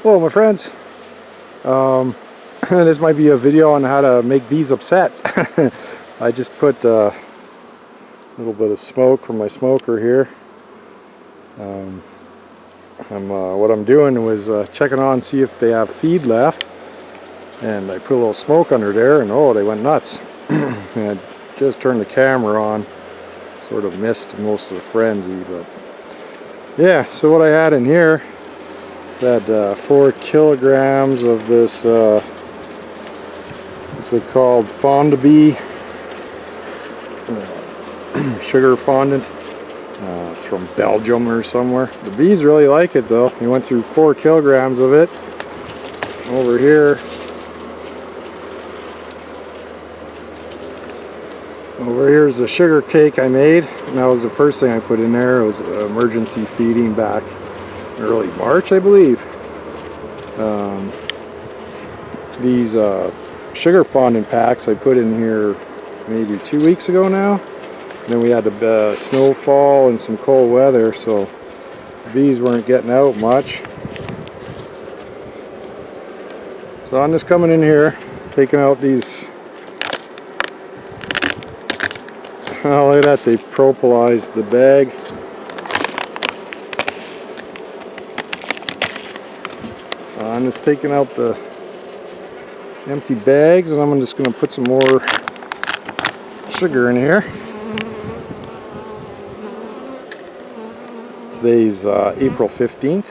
Hello my friends. This might be a video on how to make bees upset. I just put a little bit of smoke from my smoker here. What I'm doing was checking on, see if they have feed left, and I put a little smoke under there and oh, they went nuts. And I just turned the camera on, sort of missed most of the frenzy, but yeah, so what I had in here, had 4 kilograms of this, what's it called, fondant sugar fondant. It's from Belgium or somewhere. The bees really like it though. We went through 4 kilograms of it. Over here, here's the sugar cake I made, and that was the first thing I put in there. It was emergency feeding back early March, I believe. These sugar fondant packs I put in here maybe 2 weeks ago now. And then we had the snowfall and some cold weather, so the bees weren't getting out much. So I'm just coming in here, taking out these. Oh, look at that, they propolized the bag. So I'm just taking out the empty bags, and I'm just going to put some more sugar in here. Today's April 15th,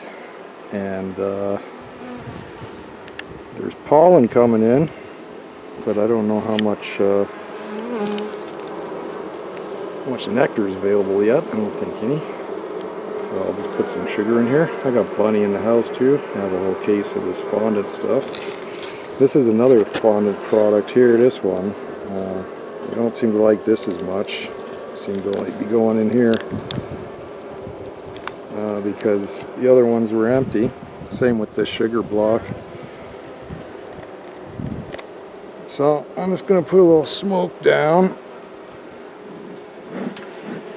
and there's pollen coming in, but I don't know how much nectar is available yet. I don't think any. So I'll just put some sugar in here. I got plenty in the house too. I have a whole case of this fondant stuff. This is another fondant product here, this one. I don't seem to like this as much. Seem to like be going in here because the other ones were empty. Same with this sugar block. So I'm just going to put a little smoke down.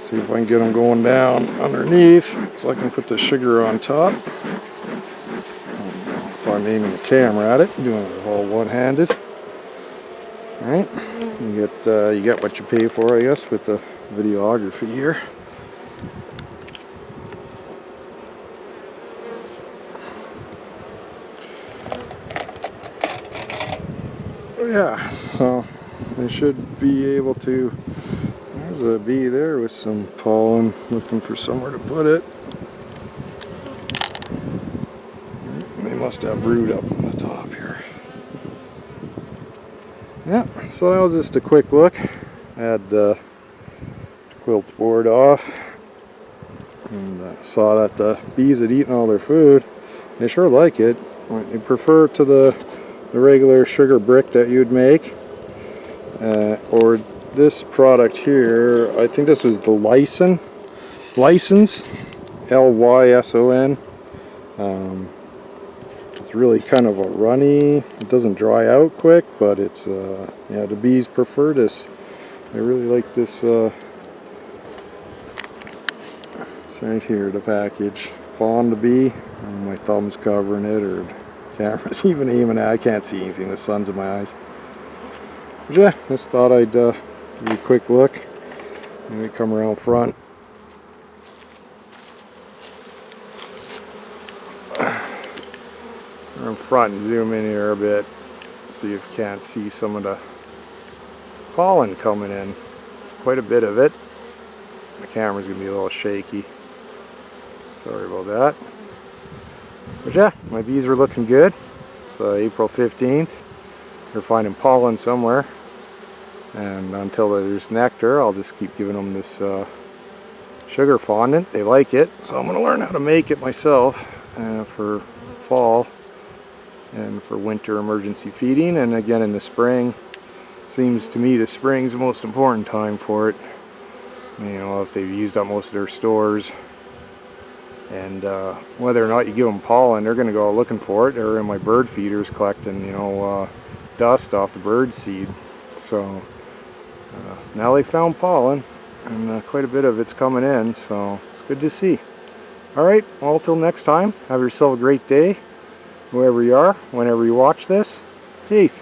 See if I can get them going down underneath so I can put the sugar on top. If I'm aiming the camera at it, doing it all one-handed. Alright, you get what you pay for, I guess, with the videography here. Yeah, so they should be able to. There's a bee there with some pollen, looking for somewhere to put it. They must have brood up on the top here. Yeah, so that was just a quick look. I had the quilt board off, and saw that the bees had eaten all their food. They sure like it. They prefer to the regular sugar brick that you'd make, or this product here. I think this was the Lyson, L-Y-S-O-N. It's really kind of a runny. It doesn't dry out quick, but it's yeah, the bees prefer this. They really like this. It's right here, the package. Fondant bee. My thumb's covering it, or the camera's even aiming at. I can't see anything. The sun's in my eyes. But yeah, just thought I'd give you a quick look. Maybe come around front. Around front and zoom in here a bit. See if you can't see some of the pollen coming in. Quite a bit of it. The camera's gonna be a little shaky. Sorry about that. But yeah, my bees are looking good. It's April 15th. They're finding pollen somewhere. And until there's nectar, I'll just keep giving them this sugar fondant. They like it, so I'm going to learn how to make it myself for fall and for winter emergency feeding. And again in the spring, seems to me the spring's the most important time for it. You know, if they've used up most of their stores, and whether or not you give them pollen, they're going to go looking for it. They're in my bird feeders collecting, you know, dust off the bird seed. So now they found pollen, and quite a bit of it's coming in, so it's good to see. Alright, well, till next time, have yourself a great day, whoever you are, whenever you watch this. Peace.